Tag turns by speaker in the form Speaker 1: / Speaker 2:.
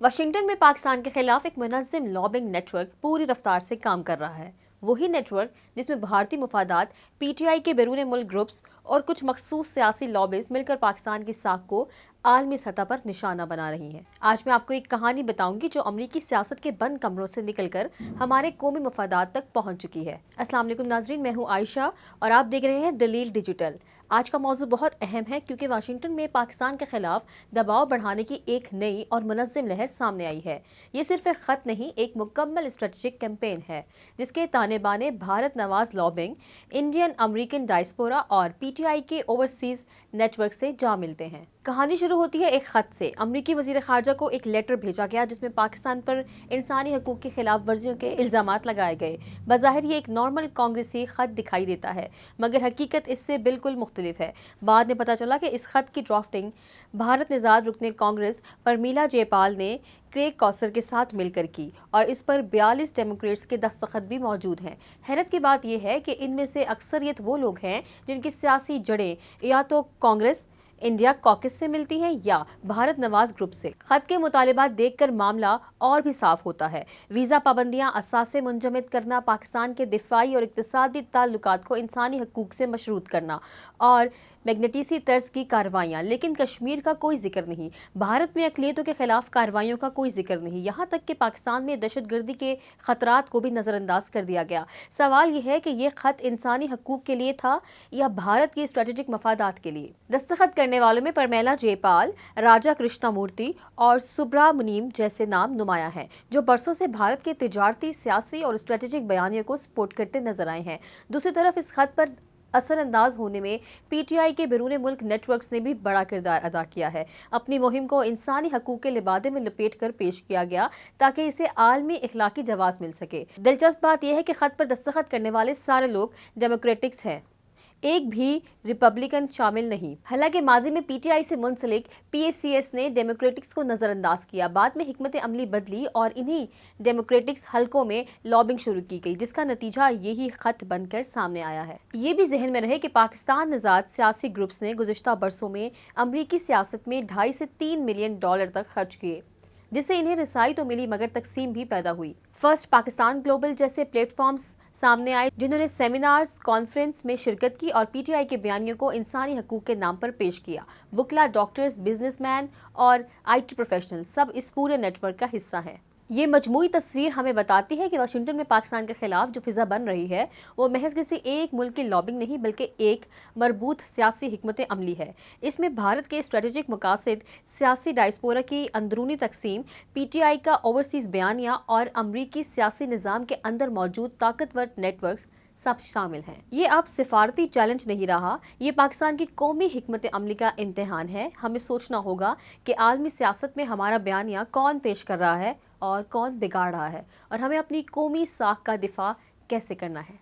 Speaker 1: Washington में पाकिस्तान के खिलाफ एक मुनज़्ज़म लॉबिंग नेटवर्क पूरी रफ्तार से काम कर रहा है। वही नेटवर्क जिसमें भारतीय मुफादात, पीटीआई के बैरून मुल्क ग्रुप्स और कुछ मखसूस सियासी लॉबीज मिलकर पाकिस्तान की साख को आलमी सतह पर निशाना बना रही हैं। आज मैं आपको एक कहानी बताऊंगी जो अमरीकी सियासत के बंद कमरों से निकलकर हमारे कौमी मुफादात तक पहुंच चुकी है। अस्सलाम वालेकुम नाजरीन, मैं हूं आयशा और आप देख रहे हैं दलील डिजिटल। आज का मौजू बहुत अहम है क्योंकि वाशिंगटन में पाकिस्तान के खिलाफ दबाव बढ़ाने की एक नई और मुनज़्ज़म लहर सामने आई है। ये सिर्फ एक खत नहीं, एक मुकम्मल स्ट्रेटेजिक कैंपेन है जिसके ताने बाने Bharat Nawaz lobbying, Indian American diaspora और पीटीआई के ओवरसीज नेटवर्क से जा मिलते हैं। कहानी शुरू होती है एक खत से। अमरीकी वजीर खारजा को एक लेटर भेजा गया जिसमें पाकिस्तान पर इंसानी हकूक की खिलाफ वर्जियों के इल्जामात लगाए गए। बज़ाहिर ये एक नॉर्मल कांग्रेसी खत दिखाई देता है, मगर हकीकत इससे बिल्कुल मुख्तलिफ है। बाद में पता चला कि इस खत की ड्राफ्टिंग भारत निजाद रुकने कांग्रेस परमीला जयपाल ने क्रेग कौसर के साथ मिलकर की और इस पर 42 डेमोक्रेट्स के दस्तखत भी मौजूद हैं। हैरत की बात यह है कि इनमें से अक्सरियत वो लोग हैं जिनकी सियासी जड़ें या तो कांग्रेस इंडिया कॉकस से मिलती हैं या भारत नवाज ग्रुप से। खत के मुतालिबात देखकर मामला और भी साफ होता है। वीज़ा पाबंदियां, असासे मुंजमद करना, पाकिस्तान के दिफाई और इक्तिसादी ताल्लुकात को इंसानी हकूक से मशरूत करना और मैग्नेटिसी तर्ज की कार्रवाइयाँ, लेकिन कश्मीर का कोई जिक्र नहीं। भारत में अक़लियतों के खिलाफ कार्रवाइयों का कोई जिक्र नहीं। यहाँ तक कि पाकिस्तान में दहशतगर्दी के खतरात को भी नज़रअंदाज कर दिया गया। सवाल यह है कि यह खत इंसानी हकूक के लिए था या भारत की स्ट्रेटेजिक मफादात के लिए। दस्तखत करने वालों में परमीला जयपाल, राजा कृष्णमूर्ति और सुब्रामण्यम जैसे नाम नुमाया हैं, जो बरसों से भारत के तिजारती, सियासी और स्ट्रेटेजिक बयानियों को सपोर्ट करते नजर आए हैं। दूसरी तरफ इस खत पर असरअंदाज होने में पीटीआई के बैरून मुल्क नेटवर्क्स ने भी बड़ा किरदार अदा किया है। अपनी मुहिम को इंसानी हकूक के लिबादे में लपेट कर पेश किया गया ताकि इसे आलमी इखलाकी जवाब मिल सके। दिलचस्प बात यह है कि खत पर दस्तखत करने वाले सारे लोग डेमोक्रेटिक्स हैं, एक भी रिपब्लिकन शामिल नहीं। हालांकि माजी में पीटीआई से मुंसलिक पीएसीएस ने डेमोक्रेटिक्स को नजरअंदाज किया। बाद में हिकमत अमली बदली और इन्हीं डेमोक्रेटिक्स हलकों में लॉबिंग शुरू की गई, जिसका नतीजा यही खत बनकर सामने आया है। ये भी जहन में रहे कि पाकिस्तान निजात सियासी ग्रुप्स ने गुज़िश्ता बरसों में अमरीकी सियासत में 2.5 से 3 मिलियन डॉलर तक खर्च किए, जिससे इन्हें रसाई तो मिली मगर तकसीम भी पैदा हुई। फर्स्ट पाकिस्तान ग्लोबल जैसे प्लेटफॉर्म्स सामने आए जिन्होंने सेमिनार्स, कॉन्फ्रेंस में शिरकत की और पीटीआई के बयानियों को इंसानी हकूक के नाम पर पेश किया। वकला, डॉक्टर्स, बिजनेसमैन और आईटी प्रोफेशनल सब इस पूरे नेटवर्क का हिस्सा हैं। ये मजमूई तस्वीर हमें बताती है कि वाशिंगटन में पाकिस्तान के खिलाफ जो फिजा बन रही है वो महज किसी एक मुल्क की लॉबिंग नहीं बल्कि एक मरबूत सियासी हिकमत अमली है। इसमें भारत के स्ट्रेटेजिक मकासद, सियासी डायस्पोरा की अंदरूनी तकसीम, पीटीआई का ओवरसीज बयानिया और अमरीकी सियासी निज़ाम के अंदर मौजूद ताकतवर नेटवर्क्स सब शामिल हैं। ये अब सिफारती चैलेंज नहीं रहा, ये पाकिस्तान की कौमी हिकमत अमली का इम्तिहान है। हमें सोचना होगा कि आलमी सियासत में हमारा बयानिया कौन पेश कर रहा है और कौन बिगाड़ रहा है, और हमें अपनी कौमी साख का दिफा कैसे करना है।